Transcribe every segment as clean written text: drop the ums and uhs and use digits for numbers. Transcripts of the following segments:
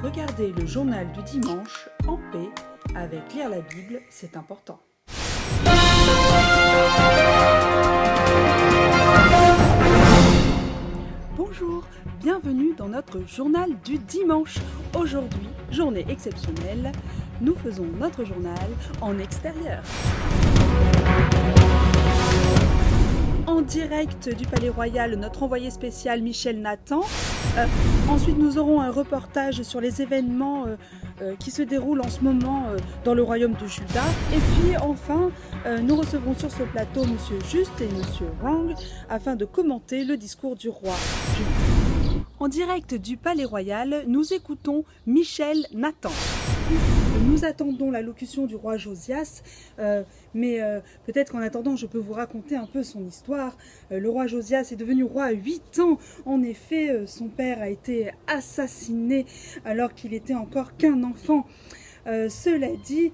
Regardez le journal du dimanche en paix avec lire la Bible, c'est important. Bonjour, bienvenue dans notre journal du dimanche. Aujourd'hui, journée exceptionnelle, nous faisons notre journal en extérieur. En direct du Palais Royal, notre envoyé spécial Michel Nathan. Ensuite, nous aurons un reportage sur les événements qui se déroulent en ce moment dans le royaume de Juda. Et puis enfin, nous recevrons sur ce plateau Monsieur Juste et Monsieur Wrong afin de commenter le discours du roi. En direct du Palais Royal, nous écoutons Michel Nathan. Nous attendons l'allocution du roi Josias, mais peut-être qu'en attendant, je peux vous raconter un peu son histoire. Le roi Josias est devenu roi à 8 ans. En effet, son père a été assassiné alors qu'il était encore qu'un enfant. Cela dit,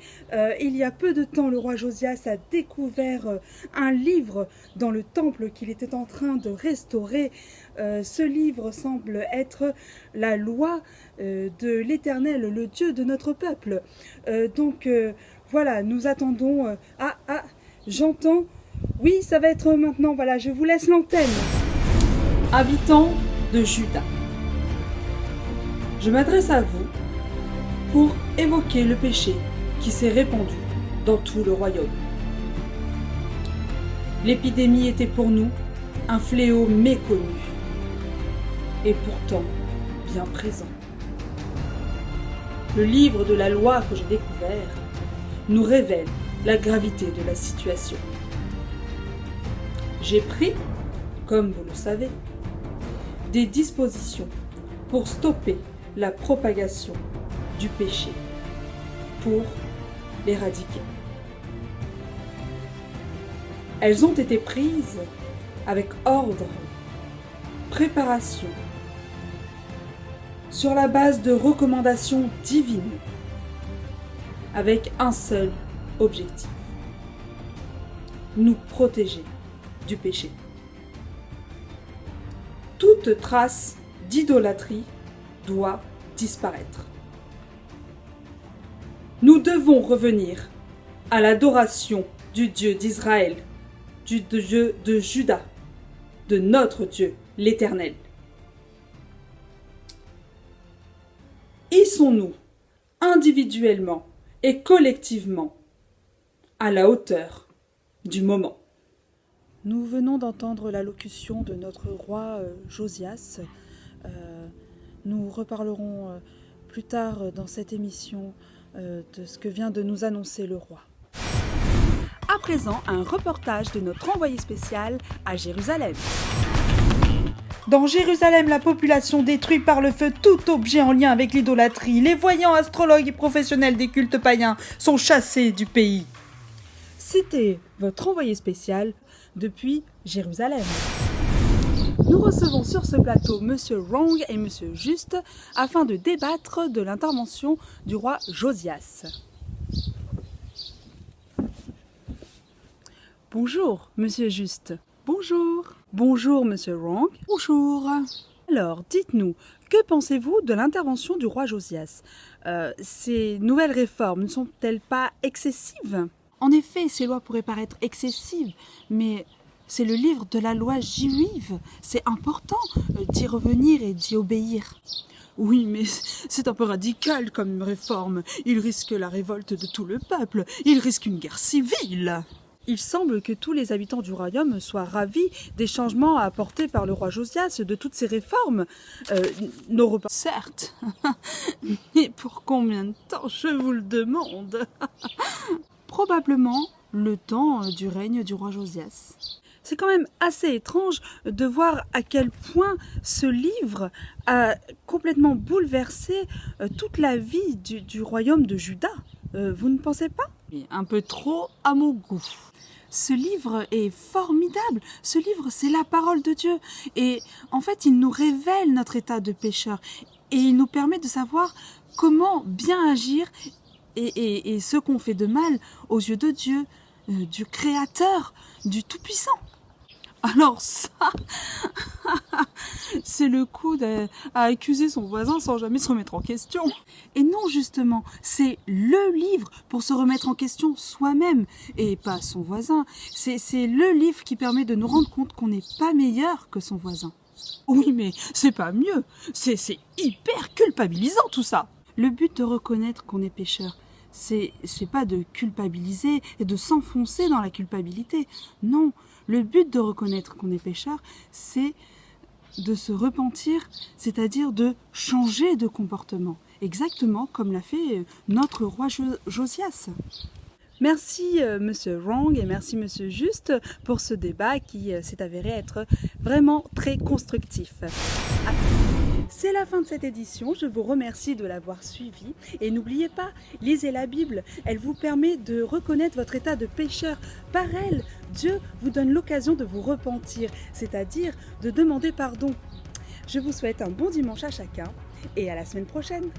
il y a peu de temps, le roi Josias a découvert un livre dans le temple qu'il était en train de restaurer. Ce livre semble être la loi de l'Éternel, le Dieu de notre peuple. Voilà, nous attendons... j'entends... Oui, ça va être maintenant, voilà, je vous laisse l'antenne. Habitants de Juda, je m'adresse à vous pour évoquer le péché qui s'est répandu dans tout le royaume. L'épidémie était pour nous un fléau méconnu et pourtant bien présent. Le livre de la loi que j'ai découvert nous révèle la gravité de la situation. J'ai pris, comme vous le savez, des dispositions pour stopper la propagation du péché, pour l'éradiquer. Elles ont été prises avec ordre, préparation, sur la base de recommandations divines, avec un seul objectif: nous protéger du péché. Toute trace d'idolâtrie doit disparaître. Nous devons revenir à l'adoration du Dieu d'Israël, du Dieu de Juda, de notre Dieu, l'Éternel. Hissons-nous individuellement et collectivement à la hauteur du moment. Nous venons d'entendre l'allocution de notre roi Josias. Nous reparlerons plus tard dans cette émission de ce que vient de nous annoncer le roi. À présent, un reportage de notre envoyé spécial à Jérusalem. Dans Jérusalem, la population détruit par le feu tout objet en lien avec l'idolâtrie. Les voyants, astrologues et professionnels des cultes païens sont chassés du pays. C'était votre envoyé spécial depuis Jérusalem. Nous recevons sur ce plateau Monsieur Wrong et Monsieur Juste afin de débattre de l'intervention du roi Josias. Bonjour Monsieur Juste. Bonjour. Bonjour Monsieur Wrong. Bonjour. Alors, dites-nous, que pensez-vous de l'intervention du roi Josias ? Ces nouvelles réformes ne sont-elles pas excessives ? En effet, ces lois pourraient paraître excessives, mais c'est le livre de la loi juive. C'est important d'y revenir et d'y obéir. Oui, mais c'est un peu radical comme réforme. Il risque la révolte de tout le peuple. Il risque une guerre civile. Il semble que tous les habitants du royaume soient ravis des changements apportés par le roi Josias, de toutes ces réformes. Nos repas... Certes, mais pour combien de temps, je vous le demande. Probablement le temps du règne du roi Josias. C'est quand même assez étrange de voir à quel point ce livre a complètement bouleversé toute la vie du royaume de Juda. Vous ne pensez pas ? Un peu trop à mon goût. Ce livre est formidable. Ce livre, c'est la parole de Dieu. Et en fait, il nous révèle notre état de pécheur. Et il nous permet de savoir comment bien agir et ce qu'on fait de mal aux yeux de Dieu, du Créateur, du Tout-Puissant. Alors ça, c'est le coup à accuser son voisin sans jamais se remettre en question. Et non, justement, c'est le livre pour se remettre en question soi-même et pas son voisin. C'est le livre qui permet de nous rendre compte qu'on n'est pas meilleur que son voisin. Oui, mais c'est pas mieux. C'est hyper culpabilisant tout ça. Le but de reconnaître qu'on est pécheur, c'est pas de culpabiliser et de s'enfoncer dans la culpabilité. Non, le but de reconnaître qu'on est pécheur, c'est de se repentir, c'est-à-dire de changer de comportement, exactement comme l'a fait notre roi Josias. Merci Monsieur Wrong et merci Monsieur Juste pour ce débat qui s'est avéré être vraiment très constructif. C'est la fin de cette édition, je vous remercie de l'avoir suivi et n'oubliez pas, lisez la Bible, elle vous permet de reconnaître votre état de pécheur. Par elle, Dieu vous donne l'occasion de vous repentir, c'est-à-dire de demander pardon. Je vous souhaite un bon dimanche à chacun et à la semaine prochaine.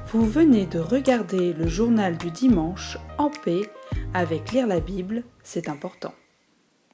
Vous venez de regarder le journal du dimanche en paix avec Lire la Bible, c'est important.